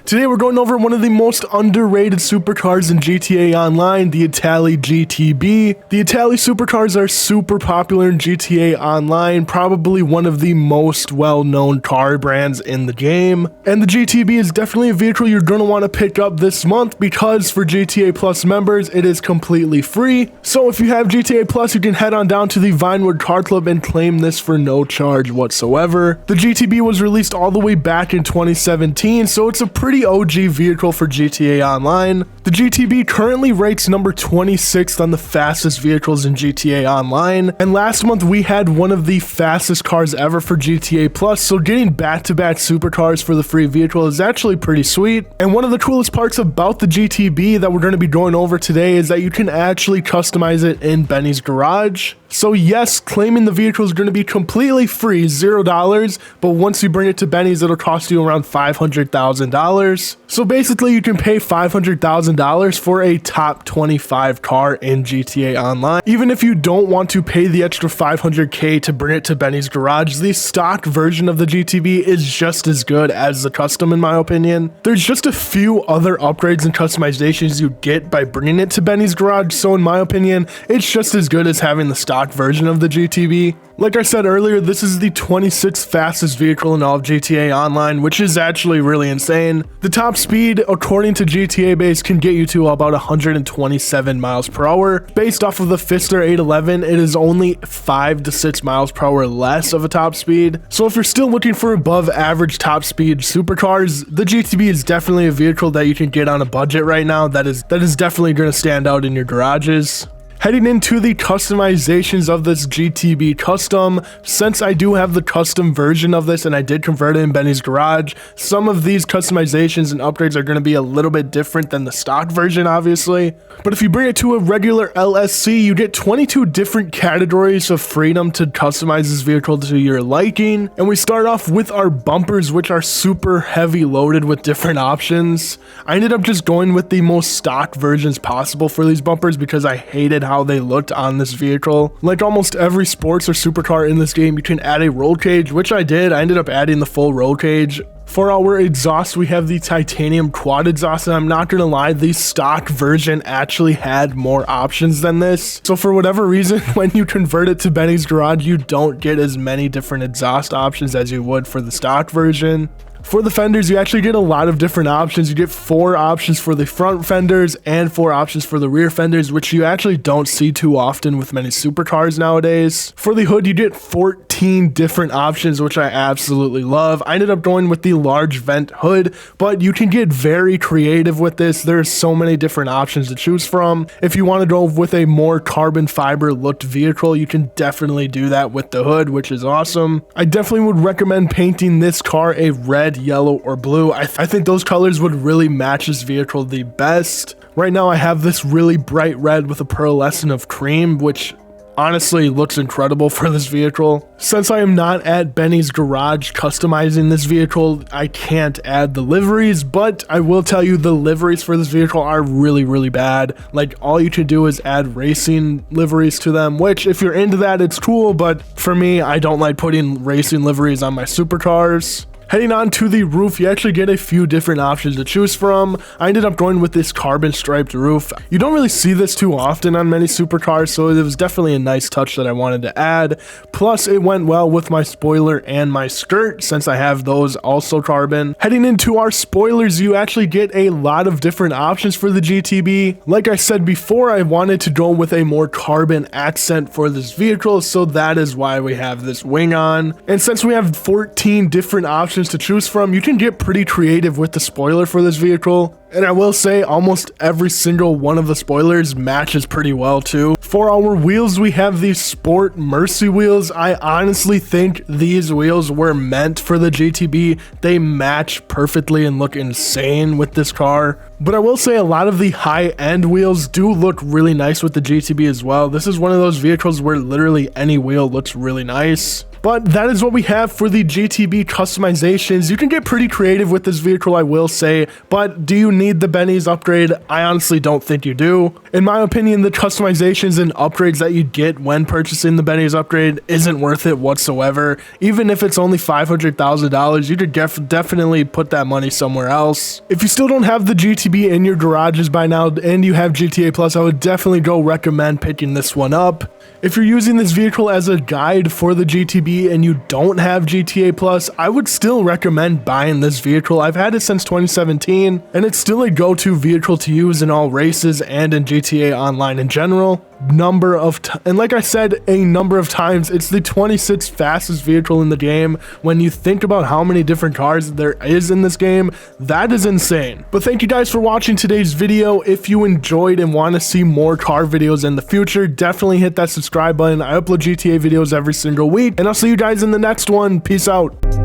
Today we're going over one of the most underrated supercars in GTA Online, the Itali GTB. The Itali supercars are super popular in GTA Online, probably one of the most well-known car brands in the game. And the GTB is definitely a vehicle you're going to want to pick up this month because for GTA Plus members, it is completely free. So if you have GTA Plus, you can head on down to the Vinewood Car Club and claim this for no charge whatsoever. The GTB was released all the way back in 2017, so it's a pretty OG vehicle for GTA Online. The GTB currently rates number 26th on the fastest vehicles in GTA Online, and last month we had one of the fastest cars ever for GTA Plus, so getting back-to-back supercars for the free vehicle is actually pretty sweet. And one of the coolest parts about the GTB that we're going to be going over today is that you can actually customize it in Benny's garage. So yes, claiming the vehicle is going to be completely free, $0, but once you bring it to Benny's, it'll cost you around $500,000. So basically, you can pay $500,000 for a top 25 car in GTA Online. Even if you don't want to pay the extra $500K to bring it to Benny's garage, the stock version of the GTB is just as good as the custom in my opinion. There's just a few other upgrades and customizations you get by bringing it to Benny's garage, so in my opinion, it's just as good as having the stock version of the GTB. Like I said earlier, this is the 26th fastest vehicle in all of GTA Online, which is actually really insane. The top speed, according to GTA Base, can get you to about 127 miles per hour. Based off of the Fister 811, it is only 5 to 6 miles per hour less of a top speed. So if you're still looking for above average top speed supercars, the GTB is definitely a vehicle that you can get on a budget right now that is definitely going to stand out in your garages. Heading into the customizations of this GTB custom, since I do have the custom version of this and I did convert it in Benny's garage, some of these customizations and upgrades are going to be a little bit different than the stock version, obviously. But if you bring it to a regular LSC, you get 22 different categories of freedom to customize this vehicle to your liking. And we start off with our bumpers, which are super heavy loaded with different options. I ended up just going with the most stock versions possible for these bumpers because I hated how they looked on this vehicle. Like almost every sports or supercar in this game, you can add a roll cage, which I did. I ended up adding the full roll cage. For our exhaust, we have the titanium quad exhaust, and I'm not gonna lie, the stock version actually had more options than this. So for whatever reason, when you convert it to Benny's garage, you don't get as many different exhaust options as you would for the stock version. For the fenders, you actually get a lot of different options. You get 4 options for the front fenders and 4 options for the rear fenders, which you actually don't see too often with many supercars nowadays. For the hood, you get 14 different options, which I absolutely love. I ended up going with the large vent hood, but you can get very creative with this. There's so many different options to choose from. If you want to go with a more carbon fiber looked vehicle, you can definitely do that with the hood, which is awesome. I definitely would recommend painting this car a red, yellow, or blue. I think those colors would really match this vehicle the best. Right now I have this really bright red with a pearlescent of cream, which honestly looks incredible for this vehicle. Since I am not at Benny's garage customizing this vehicle, I can't add the liveries, but I will tell you the liveries for this vehicle are really bad. Like all you can do is add racing liveries to them, which if you're into that, it's cool, but for me, I don't like putting racing liveries on my supercars. Heading on to the roof, you actually get a few different options to choose from. I ended up going with this carbon striped roof. You don't really see this too often on many supercars, so it was definitely a nice touch that I wanted to add. Plus, it went well with my spoiler and my skirt, since I have those also carbon. Heading into our spoilers, you actually get a lot of different options for the GTB. Like I said before, I wanted to go with a more carbon accent for this vehicle, so that is why we have this wing on. And since we have 14 different options to choose from, you can get pretty creative with the spoiler for this vehicle. And I will say almost every single one of the spoilers matches pretty well too. For our wheels, we have these Sport Mercy wheels. I honestly think these wheels were meant for the GTB. They match perfectly and look insane with this car. But I will say a lot of the high-end wheels do look really nice with the GTB as well. This is one of those vehicles where literally any wheel looks really nice. But that is what we have for the GTB customizations. You can get pretty creative with this vehicle, I will say, but do you need the Benny's upgrade? I honestly don't think you do. In my opinion, the customizations and upgrades that you get when purchasing the Benny's upgrade isn't worth it whatsoever. Even if it's only $500,000, you could definitely put that money somewhere else. If you still don't have the GTB in your garages by now and you have GTA Plus, I would definitely go recommend picking this one up. If you're using this vehicle as a guide for the GTB and you don't have GTA Plus, I would still recommend buying this vehicle. I've had it since 2017 and it's still a go-to vehicle to use in all races and in GTA Online in general. And like I said a number of times, it's the 26th fastest vehicle in the game. When you think about how many different cars there is in this game, that is insane. But thank you guys for watching today's video. If you enjoyed and want to see more car videos in the future, definitely hit that subscribe button. I upload GTA videos every single week, and I'll see you guys in the next one. Peace out.